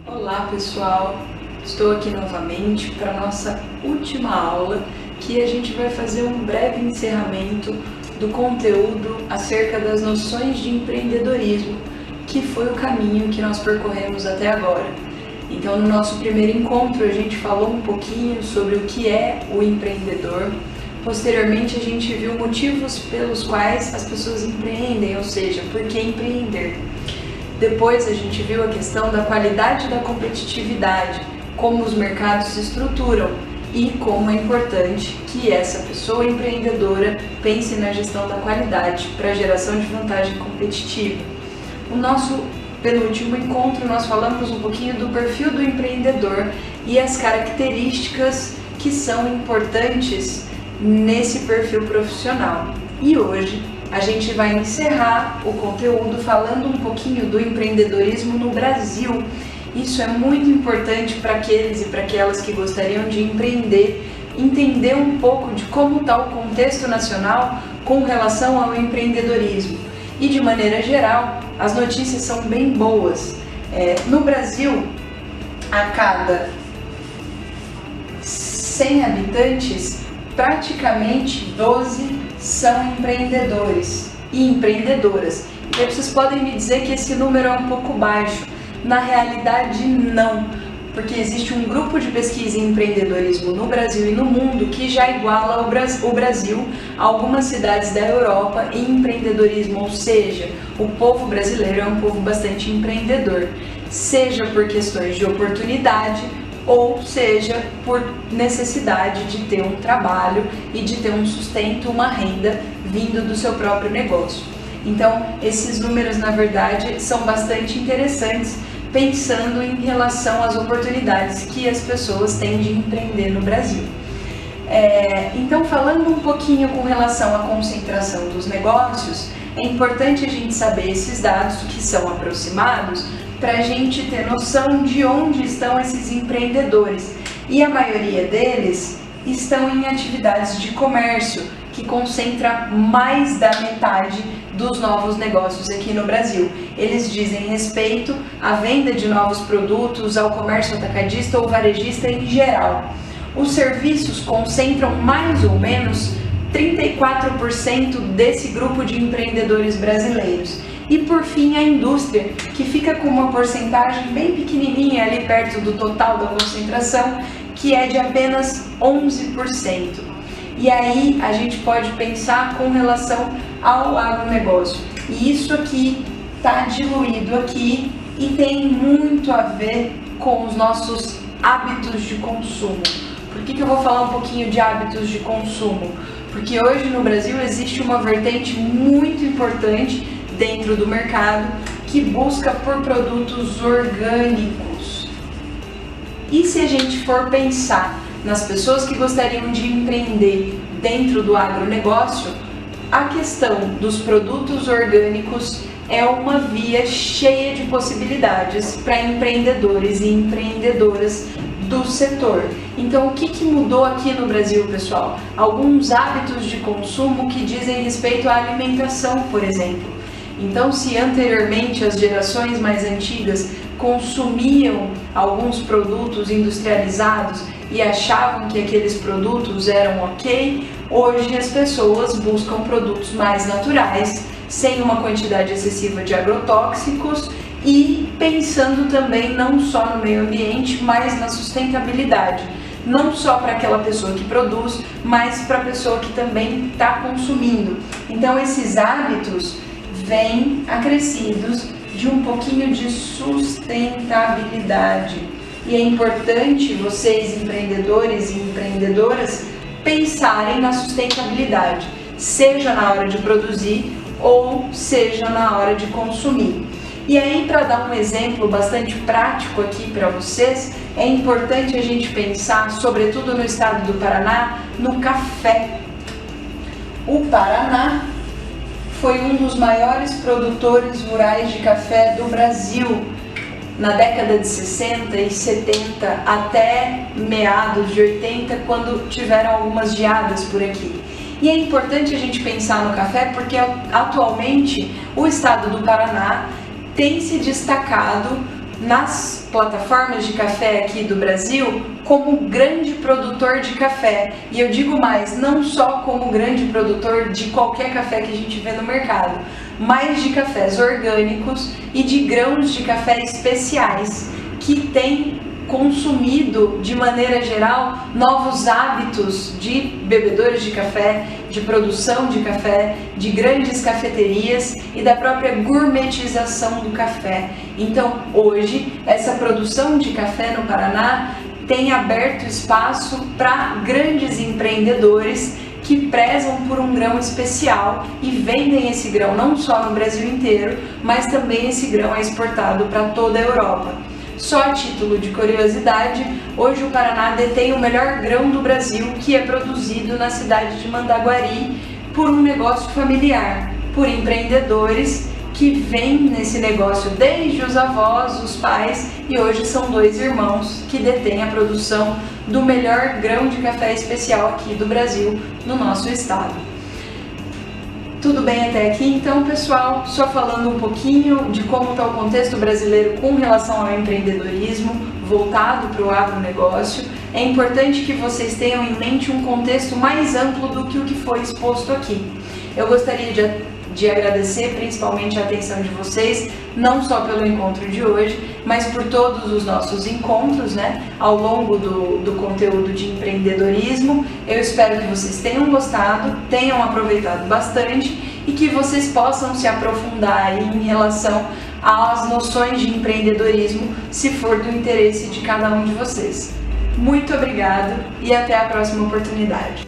Olá pessoal, estou aqui novamente para a nossa última aula, que a gente vai fazer um breve encerramento do conteúdo acerca das noções de empreendedorismo, que foi o caminho que nós percorremos até agora. Então, no nosso primeiro encontro, a gente falou um pouquinho sobre o que é o empreendedor. Posteriormente, a gente viu motivos pelos quais as pessoas empreendem, ou seja, por que empreender. Depois, a gente viu a questão da qualidade da competitividade, como os mercados se estruturam e como é importante que essa pessoa empreendedora pense na gestão da qualidade para a geração de vantagem competitiva. No nosso penúltimo encontro, nós falamos um pouquinho do perfil do empreendedor e as características que são importantes nesse perfil profissional. E hoje a gente vai encerrar o conteúdo falando um pouquinho do empreendedorismo no Brasil. Isso é muito importante para aqueles e para aquelas que gostariam de empreender, entender um pouco de como está o contexto nacional com relação ao empreendedorismo. E de maneira geral, as notícias são bem boas. No Brasil, a cada 100 habitantes, praticamente 12 são empreendedores e empreendedoras. E aí vocês podem me dizer que esse número é um pouco baixo. Na realidade, não, porque existe um grupo de pesquisa em empreendedorismo no Brasil e no mundo que já iguala o Brasil a algumas cidades da Europa em empreendedorismo, ou seja, o povo brasileiro é um povo bastante empreendedor, seja por questões de oportunidade, ou seja, por necessidade de ter um trabalho e de ter um sustento, uma renda vindo do seu próprio negócio. Então, esses números, na verdade, são bastante interessantes, pensando em relação às oportunidades que as pessoas têm de empreender no Brasil. Então, falando um pouquinho com relação à concentração dos negócios, é importante a gente saber esses dados que são aproximados, para a gente ter noção de onde estão esses empreendedores. E a maioria deles estão em atividades de comércio, que concentra mais da metade dos novos negócios aqui no Brasil. Eles dizem respeito à venda de novos produtos, ao comércio atacadista ou varejista em geral. Os serviços concentram mais ou menos 34% desse grupo de empreendedores brasileiros. E por fim, a indústria, que fica com uma porcentagem bem pequenininha ali perto do total da concentração, que é de apenas 11%. E aí a gente pode pensar com relação ao agronegócio. E isso aqui está diluído aqui e tem muito a ver com os nossos hábitos de consumo. Por que eu vou falar um pouquinho de hábitos de consumo? Porque hoje no Brasil existe uma vertente muito importante dentro do mercado que busca por produtos orgânicos. E se a gente for pensar nas pessoas que gostariam de empreender dentro do agronegócio, a questão dos produtos orgânicos é uma via cheia de possibilidades para empreendedores e empreendedoras do setor. Então, o que mudou aqui no Brasil, pessoal? Alguns hábitos de consumo que dizem respeito à alimentação, por exemplo. Então, se anteriormente as gerações mais antigas consumiam alguns produtos industrializados e achavam que aqueles produtos eram ok, hoje as pessoas buscam produtos mais naturais, sem uma quantidade excessiva de agrotóxicos e pensando também não só no meio ambiente, mas na sustentabilidade. Não só para aquela pessoa que produz, mas para a pessoa que também está consumindo. Então, esses hábitos vêm acrescidos de um pouquinho de sustentabilidade. E é importante vocês, empreendedores e empreendedoras, pensarem na sustentabilidade, seja na hora de produzir ou seja na hora de consumir. E aí, para dar um exemplo bastante prático aqui para vocês, é importante a gente pensar, sobretudo no estado do Paraná, no café. O Paraná foi um dos maiores produtores rurais de café do Brasil na década de 60 e 70 até meados de 80, quando tiveram algumas geadas por aqui. E é importante a gente pensar no café porque atualmente o estado do Paraná tem se destacado nas plataformas de café aqui do Brasil como grande produtor de café. E eu digo mais, não só como grande produtor de qualquer café que a gente vê no mercado, mas de cafés orgânicos e de grãos de café especiais que têm consumido de maneira geral novos hábitos de bebedores de café, de produção de café, de grandes cafeterias e da própria gourmetização do café. Então hoje essa produção de café no Paraná tem aberto espaço para grandes empreendedores que prezam por um grão especial e vendem esse grão não só no Brasil inteiro, mas também esse grão é exportado para toda a Europa. Só a título de curiosidade, hoje o Paraná detém o melhor grão do Brasil, que é produzido na cidade de Mandaguari por um negócio familiar, por empreendedores que vêm nesse negócio desde os avós, os pais, e hoje são 2 irmãos que detêm a produção do melhor grão de café especial aqui do Brasil, no nosso estado. Tudo bem até aqui? Então, pessoal, só falando um pouquinho de como está o contexto brasileiro com relação ao empreendedorismo voltado para o agronegócio. É importante que vocês tenham em mente um contexto mais amplo do que o que foi exposto aqui. Eu gostaria de agradecer principalmente a atenção de vocês, não só pelo encontro de hoje, mas por todos os nossos encontros, ao longo do conteúdo de empreendedorismo. Eu espero que vocês tenham gostado, tenham aproveitado bastante e que vocês possam se aprofundar aí em relação às noções de empreendedorismo, se for do interesse de cada um de vocês. Muito obrigado e até a próxima oportunidade.